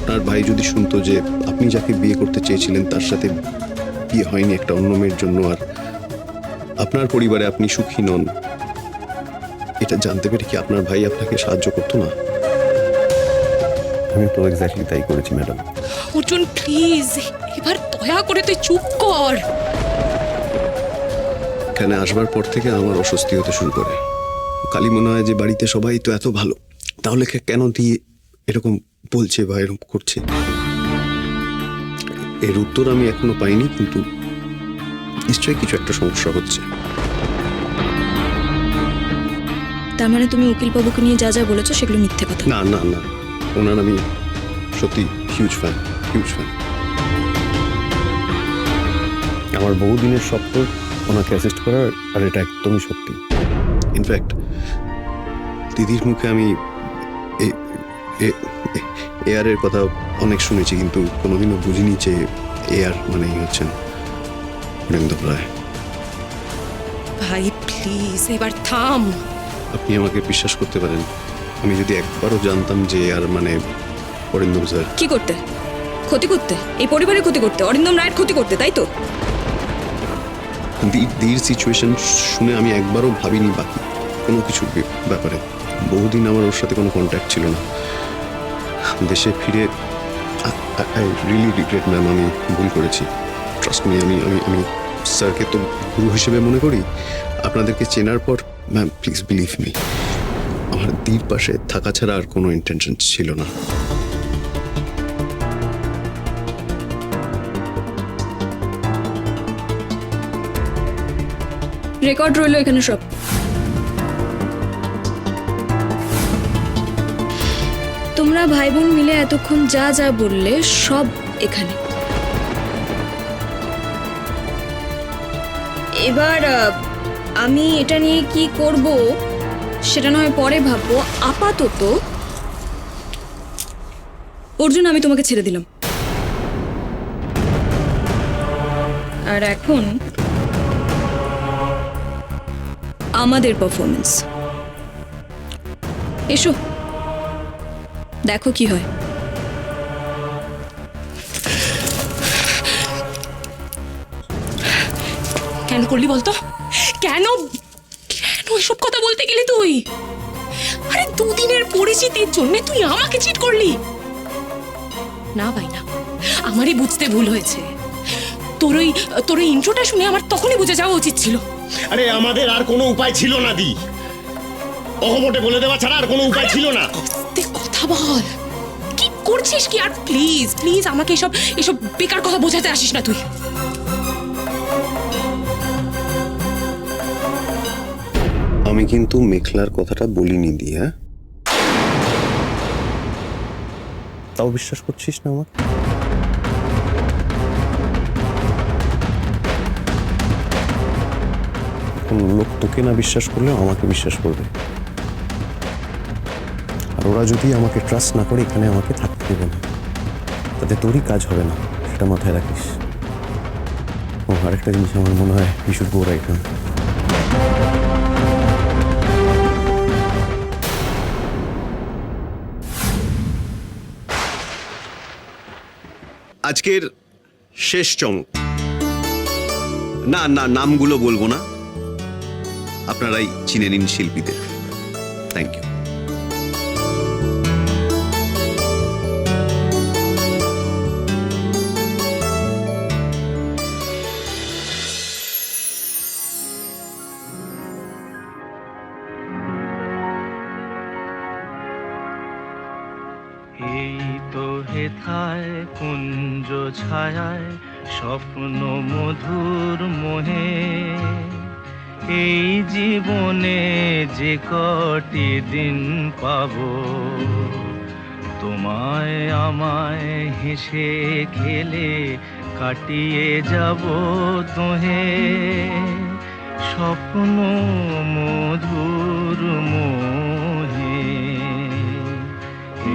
আপনার ভাই যদি শুনতো যে আপনি যাকে বিয়ে করতে চেয়েছিলেন তার সাথে বিয়ে হয়নি একটা অন্য মেয়ের জন্য, আর আপনার পরিবারে আপনি সুখী নন, এটা জানতে পেরে কি আপনার ভাই আপনাকে সাহায্য করতো না? আমি তো এক্স্যাক্টলি তাই করেছি ম্যাডাম। অর্জুন প্লিজ, এবার দয়া করে তুই চুপ কর। এখানে আসবার পর থেকে আমার অস্বস্তি হতে শুরু করে। খালি মনে হয় যে বাড়িতে সবাই তো এত ভালো, তাহলে কেন দিয়ে এরকম বলছে বা এরকম করছে? এর উত্তর আমি এখনো পাইনি, কিন্তু নিশ্চয়ই কিছু একটা সমস্যা হচ্ছে। তার মানে তুমি উকিল বাবুকে নিয়ে যা যা বলেছো সেগুলো মিথ্যে কথা? না না না, ওনার আমি সত্যি হিউজ ফ্যান, হিউজ ফ্যান। আমার বহুদিনের স্বপ্ন ওনাকে অ্যাসিস্ট করার, আর এটা একদমই সত্যি। ইনফ্যাক্ট দিদির মুখে আমি এআর এর কথা অনেক শুনেছি, কিন্তু কোনোদিনও বুঝিনি যে এআর মানেই হচ্ছেন অরিন্দম রায়। ভাই প্লিজ এবার থাম। আপনি আমাকে বিশ্বাস করতে পারেন, আমি যদি একবারও জানতাম যে এআর মানে অরিন্দম স্যার। কি করতে? ক্ষতি করতে? এই পরিবারের ক্ষতি করতে? অরিন্দম রায়ের ক্ষতি করতে, তাই তো? দিদির সিচুয়েশন শুনে আমি একবারও ভাবিনি বাকি কোনো কিছুর ব্যাপারে। বহুদিন আমার ওর সাথে কোনো কন্ট্যাক্ট ছিল না। দেশে ফিরে আই রিয়েলি রিগ্রেট ম্যাম, আমি ভুল করেছি। ট্রাস্ট মি, আমি আমি আমি স্যারকে তো গুরু হিসেবে মনে করি। আপনাদেরকে চেনার পর ম্যাম প্লিজ বিলিভ মি, আমার দিদির পাশে থাকা ছাড়া আর কোনো ইন্টেনশন ছিল না। রেকর্ড রইলো এখানে সব। তোমরা ভাই বোন মিলে এতক্ষণ যা যা বললে সব এখানে। এবার আমি এটা নিয়ে কি করব সেটা নয় পরে ভাববো। আপাতত অর্জুন, আমি তোমাকে ছেড়ে দিলাম। আর এখন আমাদের পারফরমেন্স। এসো, দেখো কি হয়। কেন করলি বলতো? কেন কেন এসব কথা বলতে গেলি তুই? আরে দুদিনের পরিচিতির জন্য তুই আমাকে চিট করলি? না ভাই না, আমারই বুঝতে ভুল হয়েছে। তোর ওই ইন্ট্রোটা শুনে আমার তখনই বুঝে যাওয়া উচিত ছিল। আরে আমাদের আর কোনো উপায় ছিল না দি, অহমটে বলে দেওয়া ছাড়া আর কোনো উপায় ছিল না। আস্তে কথা বল, কি করছিস কি? আর প্লিজ প্লিজ আমাকে এসব বেকার কথা বোঝাতে আসিস না তুই। আমি কিন্তু মেঘলার কথাটা বলিনি দি, হ্যাঁ? তাও বিশ্বাস করছিস না আমার? লোক তোকে না বিশ্বাস করলেও আমাকে বিশ্বাস করবে, আর ওরা যদি আমাকে ট্রাস্ট না করে এখানে আমাকে থাকতে দেবে না, তাতে তোরই কাজ হবে না, সেটা মাথায় রাখিস। ও আরেকটা জিনিস আমার মনে হয় we should go right now. আজকের শেষ চমক, না না নামগুলো বলবো না, আপনারাই চিনে নিন শিল্পীদের। Thank you. এই তো হেথায় কুঞ্জ ছায়ায় স্বপ্ন মধুর মোহে, এই জীবনে যে কটি দিন পাবো, তোমায় আমায় হেসে খেলে কাটিয়ে যাব তোহে, স্বপ্ন মধুর মোহে।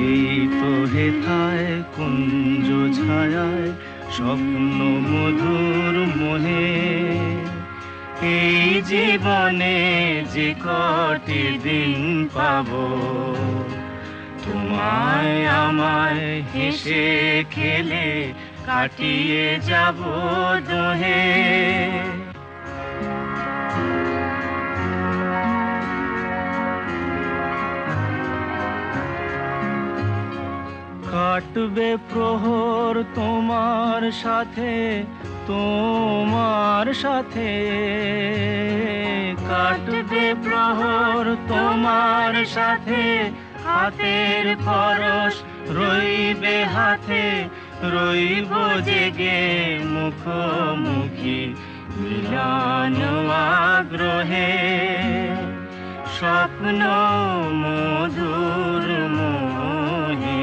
এই তো হেথায় কুঞ্জ ছায়ায় স্বপ্ন মধুর মোহে, এই জীবনে যে কটি দিন পাবো, তোমায় আমায় হেসে খেলে কাটিয়ে যাব দোহে। কাটবে প্রহর তোমার সাথে, তোমার সাথে কাটবে প্রহর তোমার সাথে, হাতের পরশ রইবে হাতে, রইব জেগে মুখোমুখি মিলন আগ্রহে, স্বপ্ন মধুর মোহে।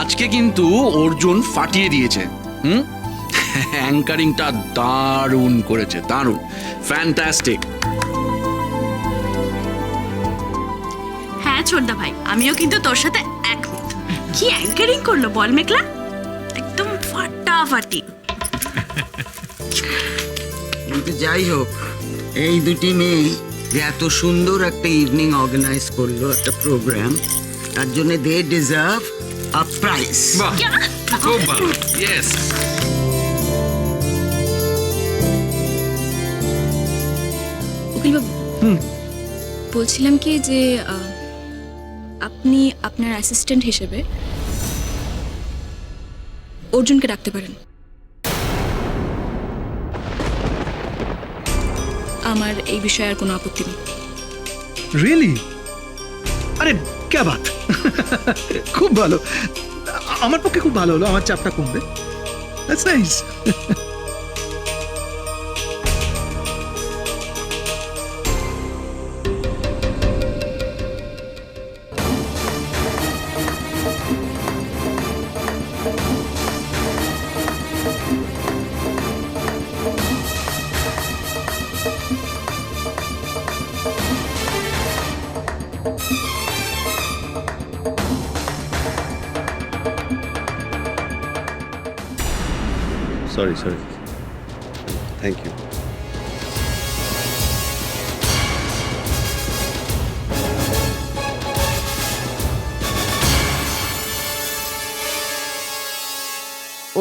আজকে কিন্তু অর্জুন ফাটিয়ে দিয়েছে। অ্যাঙ্কারিংটা দারুণ করেছে, দারুণ, ফ্যান্টাস্টিক। হ্যাঁ ছোটদা ভাই, আমিও কিন্তু তোর সাথে একমত। কি অ্যাঙ্কারিং করলো বল মেঘলা, একদম ফাটাফাটি। কিন্তু যাই হোক, এই দুটি মেয়ে যে এত সুন্দর একটা ইভিনিং অর্গানাইজ করলো, একটা প্রোগ্রাম, তার জন্য দে ডিজার্ভ আ প্রাইজ। খুব ভালো, ইয়েস। উকিলবাবু, বলছিলাম কি যে আপনি আপনার অ্যাসিস্ট্যান্ট হিসেবে অর্জুনকে ডাকতে পারেন। আমার এই বিষয়ে আর কোনো আপত্তি নেই। রিয়েলি? আরে क्या बात খুব ভালো, আমার পক্ষে খুব ভালো হলো, আমার চাপটা কমবে। That's nice. Sorry, thank you.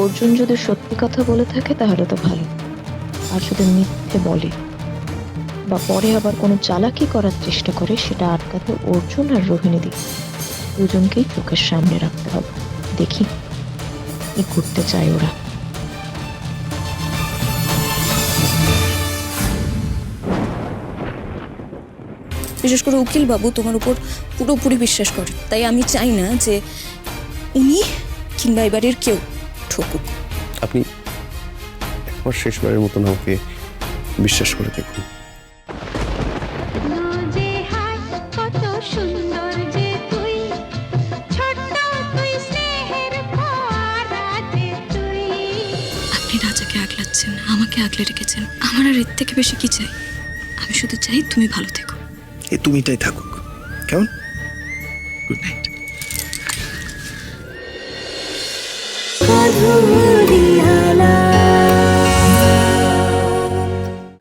Arjun যদি সত্যি কথা বলে থাকে তাহলে তো ভালো, আর যদি মিথ্যে বলে বা পরে আবার কোনো চালাকি করার চেষ্টা করে, সেটা আটকাতে অর্জুন আর রোহিণী দি দুজনকেই চোখের সামনে রাখতে হবে। দেখি কি করতে চায় ওরা। বিশেষ করে উকিলবাবু তোমার উপর পুরোপুরি বিশ্বাস করে, তাই আমি চাই না যে উনি কিংবা এবারের কেউ ঠকুক। আপনি একবার শেষবারের মতন আমাকে বিশ্বাস করে দেখুন। আপনি রাজাকে আগলাচ্ছেন, আমাকে আগলে রেখেছেন, আমার আর এর থেকে বেশি কি চাই? আমি শুধু চাই তুমি ভালো থেকো। এই তুমিটাই থাকুক, কেমন? Good night.